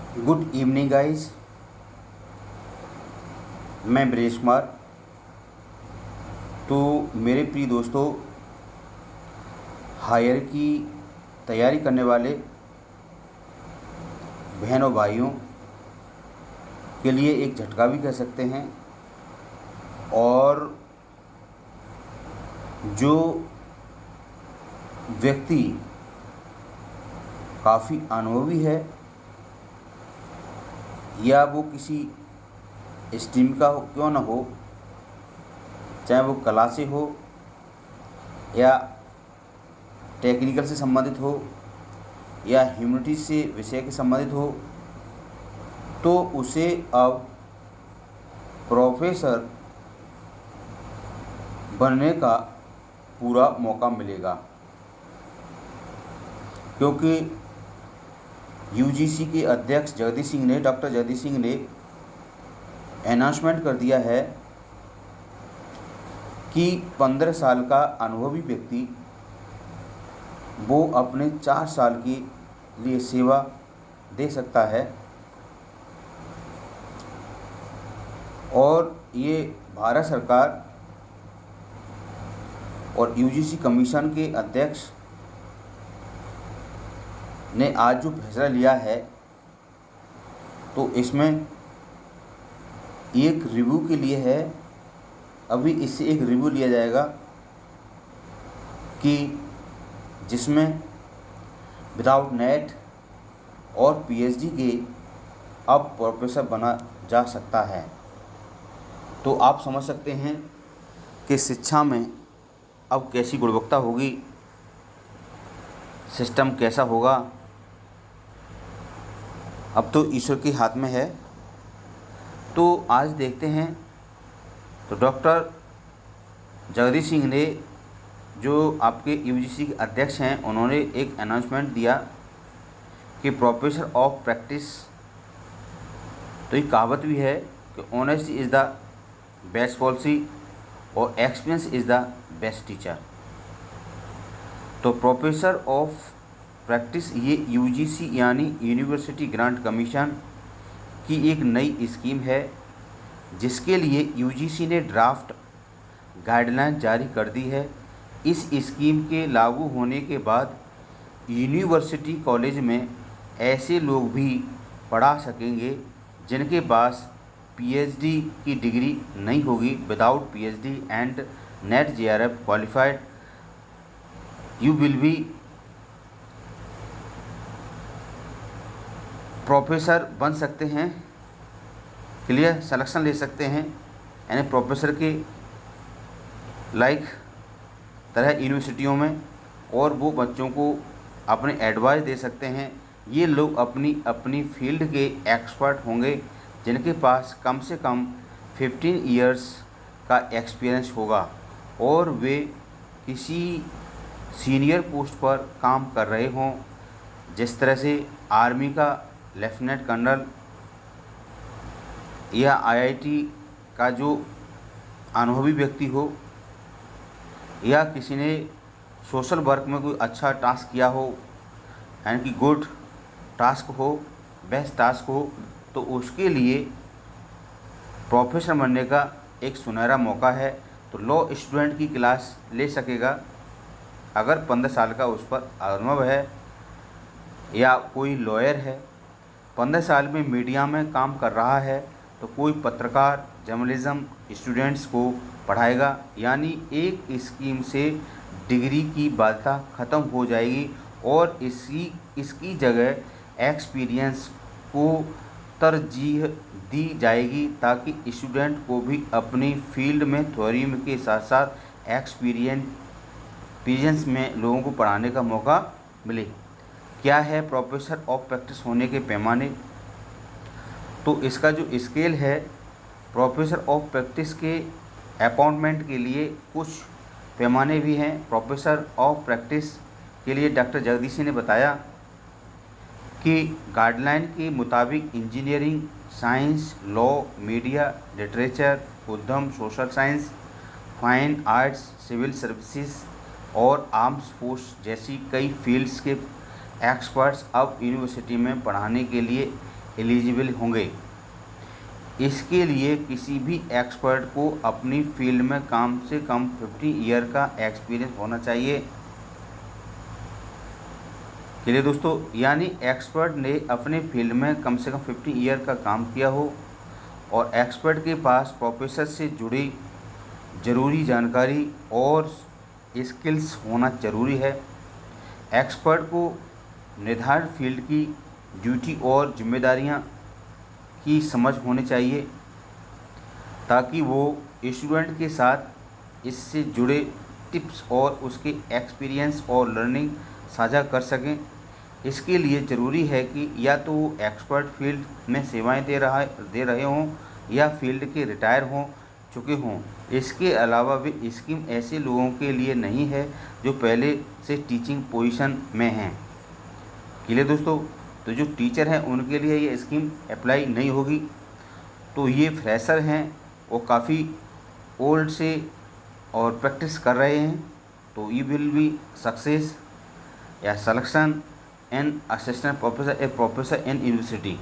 Good evening guys. मैं ब्रेश कुमार। तो मेरे प्रिय दोस्तों, हायर की तैयारी करने वाले बहनों भाइयों के लिए एक झटका भी कह सकते हैं। और जो व्यक्ति काफ़ी अनुभवी है या वो किसी स्ट्रीम का हो क्यों ना हो, चाहे वो कला से हो या टेक्निकल से संबंधित हो या ह्यूमैनिटीज से विषय के संबंधित हो, तो उसे अब प्रोफेसर बनने का पूरा मौका मिलेगा। क्योंकि यूजीसी के अध्यक्ष डॉक्टर जगदीश सिंह ने अनाउंसमेंट कर दिया है कि 15 साल का अनुभवी व्यक्ति वो अपने 4 साल के लिए सेवा दे सकता है। और ये भारत सरकार और यूजीसी कमीशन के अध्यक्ष ने आज जो फैसला लिया है, तो इसमें एक रिव्यू के लिए है। अभी इससे एक रिव्यू लिया जाएगा कि जिसमें विदाउट नेट और पीएचडी के अब प्रोफेसर बना जा सकता है। तो आप समझ सकते हैं कि शिक्षा में अब कैसी गुणवत्ता होगी, सिस्टम कैसा होगा। अब तो ईश्वर के हाथ में है। तो आज देखते हैं। तो डॉक्टर जगदीश सिंह ने, जो आपके यूजीसी के अध्यक्ष हैं, उन्होंने एक अनाउंसमेंट दिया कि प्रोफेसर ऑफ प्रैक्टिस, तो ये कहावत भी है कि honesty is the best policy और experience is the best teacher. तो प्रोफेसर ऑफ प्रैक्टिस ये यूजीसी यानी यूनिवर्सिटी ग्रांट कमीशन की एक नई स्कीम है, जिसके लिए यूजीसी ने ड्राफ्ट गाइडलाइन जारी कर दी है। इस स्कीम के लागू होने के बाद यूनिवर्सिटी कॉलेज में ऐसे लोग भी पढ़ा सकेंगे जिनके पास पीएचडी की डिग्री नहीं होगी। Without PhD and net JRF qualified you will be professor बन सकते हैं, क्लियर सिलेक्शन ले सकते हैं। यानी प्रोफेसर के लाइक तरह यूनिवर्सिटियों में, और वो बच्चों को अपने एडवाइस दे सकते हैं। ये लोग अपनी अपनी फील्ड के एक्सपर्ट होंगे, जिनके पास कम से कम 15 इयर्स का एक्सपीरियंस होगा और वे किसी सीनियर पोस्ट पर काम कर रहे हों, जिस तरह से आर्मी का लेफ्टिनेंट कर्नल या आईआईटी का जो अनुभवी व्यक्ति हो, या किसी ने सोशल वर्क में कोई अच्छा टास्क किया हो, यानी कि गुड टास्क हो, बेस्ट टास्क हो, तो उसके लिए प्रोफेसर बनने का एक सुनहरा मौका है। तो लॉ स्टूडेंट की क्लास ले सकेगा अगर 15 साल का उस पर अनुभव है, या कोई लॉयर है 15 साल में मीडिया में काम कर रहा है, तो कोई पत्रकार जर्नलिज्म स्टूडेंट्स को पढ़ाएगा। यानी एक स्कीम से डिग्री की बाध्यता ख़त्म हो जाएगी और इसकी जगह एक्सपीरियंस को तरजीह दी जाएगी, ताकि स्टूडेंट को भी अपनी फील्ड में थ्योरी के साथ साथ एक्सपीरियंस में लोगों को पढ़ाने का मौका मिले। क्या है प्रोफेसर ऑफ प्रैक्टिस होने के पैमाने? तो इसका जो स्केल है, प्रोफेसर ऑफ प्रैक्टिस के अपॉइंटमेंट के लिए कुछ पैमाने भी हैं। प्रोफेसर ऑफ प्रैक्टिस के लिए डॉक्टर जगदीश सिंह ने बताया कि गाइडलाइन के मुताबिक engineering, science, law, media, literature, उद्यम, social science, fine arts, civil services और आर्म्स फोर्स जैसी कई फील्ड्स के एक्सपर्ट्स अब यूनिवर्सिटी में पढ़ाने के लिए एलिजिबल होंगे। इसके लिए किसी भी एक्सपर्ट को अपनी फील्ड में कम से कम 50 ईयर का एक्सपीरियंस होना चाहिए। चलिए दोस्तों, यानी एक्सपर्ट ने अपने फील्ड में कम से कम 50 ईयर का काम किया हो और एक्सपर्ट के पास प्रोफेसर से जुड़ी ज़रूरी जानकारी और स्किल्स होना ज़रूरी है। एक्सपर्ट को निर्धारित फील्ड की ड्यूटी और जिम्मेदारियां की समझ होनी चाहिए ताकि वो स्टूडेंट के साथ इससे जुड़े टिप्स और उसके एक्सपीरियंस और लर्निंग साझा कर सकें। इसके लिए ज़रूरी है कि या तो वो एक्सपर्ट फील्ड में सेवाएं दे रहे हों या फील्ड के रिटायर हो चुके हों। इसके अलावा भी स्कीम ऐसे लोगों के लिए नहीं है जो पहले से टीचिंग पोजीशन में हैं। क्लियर दोस्तों, तो जो टीचर हैं उनके लिए ये स्कीम अप्लाई नहीं होगी। तो ये फ्रेशर हैं वो काफ़ी ओल्ड से और प्रैक्टिस कर रहे हैं, तो ये विल बी सक्सेस या selection an assistant professor in university.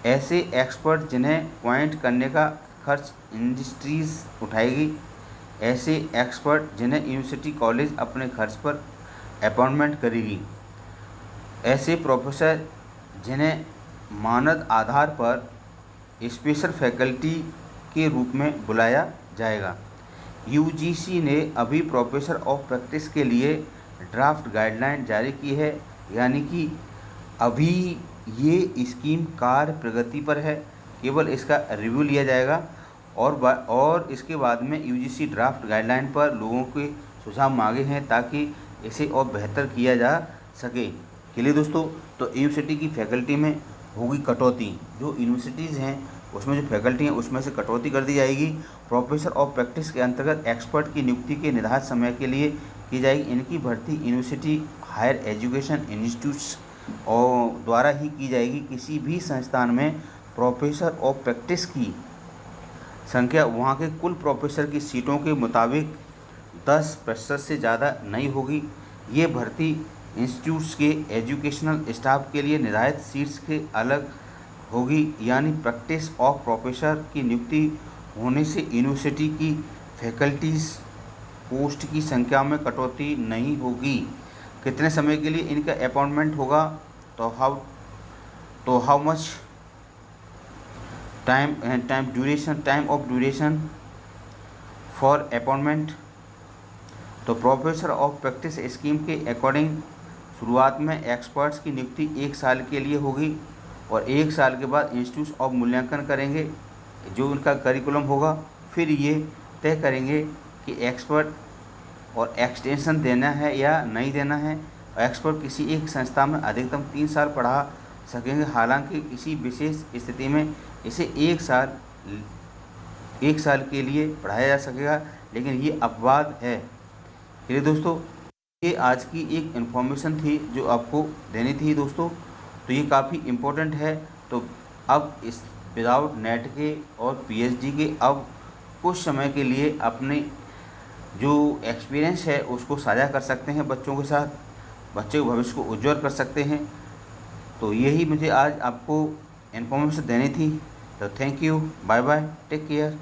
ऐसे एक्सपर्ट जिन्हें अपॉइंट करने का खर्च इंडस्ट्रीज़ उठाएगी। ऐसे एक्सपर्ट जिन्हें यूनिवर्सिटी कॉलेज अपने खर्च पर अपॉइंटमेंट करेगी। ऐसे प्रोफेसर जिन्हें मानद आधार पर स्पेशल फैकल्टी के रूप में बुलाया जाएगा। यूजीसी ने अभी प्रोफेसर ऑफ प्रैक्टिस के लिए ड्राफ्ट गाइडलाइन जारी की है, यानी कि अभी ये स्कीम कार्य प्रगति पर है, केवल इसका रिव्यू लिया जाएगा और इसके बाद में यूजीसी ड्राफ्ट गाइडलाइन पर लोगों के सुझाव मांगे हैं ताकि इसे और बेहतर किया जा सके। के लिए दोस्तों, तो यूनिवर्सिटी की फैकल्टी में होगी कटौती। जो यूनिवर्सिटीज़ हैं उसमें जो फैकल्टी हैं उसमें से कटौती कर दी जाएगी। प्रोफेसर ऑफ प्रैक्टिस के अंतर्गत एक्सपर्ट की नियुक्ति के निर्धारित समय के लिए की जाएगी। इनकी भर्ती यूनिवर्सिटी हायर एजुकेशन इंस्टीट्यूट्स और द्वारा ही की जाएगी। किसी भी संस्थान में प्रोफेसर ऑफ प्रैक्टिस की संख्या वहाँ के कुल प्रोफेसर की सीटों के मुताबिक 10% से ज़्यादा नहीं होगी। ये भर्ती इंस्टीट्यूट्स के एजुकेशनल स्टाफ के लिए निर्धारित सीट्स के अलग होगी, यानी प्रैक्टिस ऑफ प्रोफेसर की नियुक्ति होने से यूनिवर्सिटी की फैकल्टीज पोस्ट की संख्या में कटौती नहीं होगी। कितने समय के लिए इनका अपॉइंटमेंट होगा, तो how much time of duration for appointment. तो प्रोफेसर ऑफ प्रैक्टिस स्कीम के अकॉर्डिंग शुरुआत में एक्सपर्ट्स की नियुक्ति 1 साल के लिए होगी और 1 साल के बाद इंस्टीट्यूट ऑफ मूल्यांकन करेंगे जो उनका करिकुलम होगा। फिर ये तय करेंगे कि एक्सपर्ट और एक्सटेंशन देना है या नहीं देना है। एक्सपर्ट किसी एक संस्था में अधिकतम 3 साल पढ़ा सकेंगे, हालांकि किसी विशेष स्थिति में इसे 1 साल के लिए पढ़ाया जा सकेगा, लेकिन ये अपवाद है। चलिए दोस्तों, ये आज की एक इन्फॉर्मेशन थी जो आपको देनी थी दोस्तों, तो ये काफ़ी इम्पोर्टेंट है। तो अब इस विदाउट नेट के और पीएचडी के अब कुछ समय के लिए अपने जो एक्सपीरियंस है उसको साझा कर सकते हैं बच्चों के साथ, बच्चे के भविष्य को उज्ज्वल कर सकते हैं। तो यही मुझे आज आपको इन्फॉर्मेशन देनी थी। तो thank you, bye bye, take care.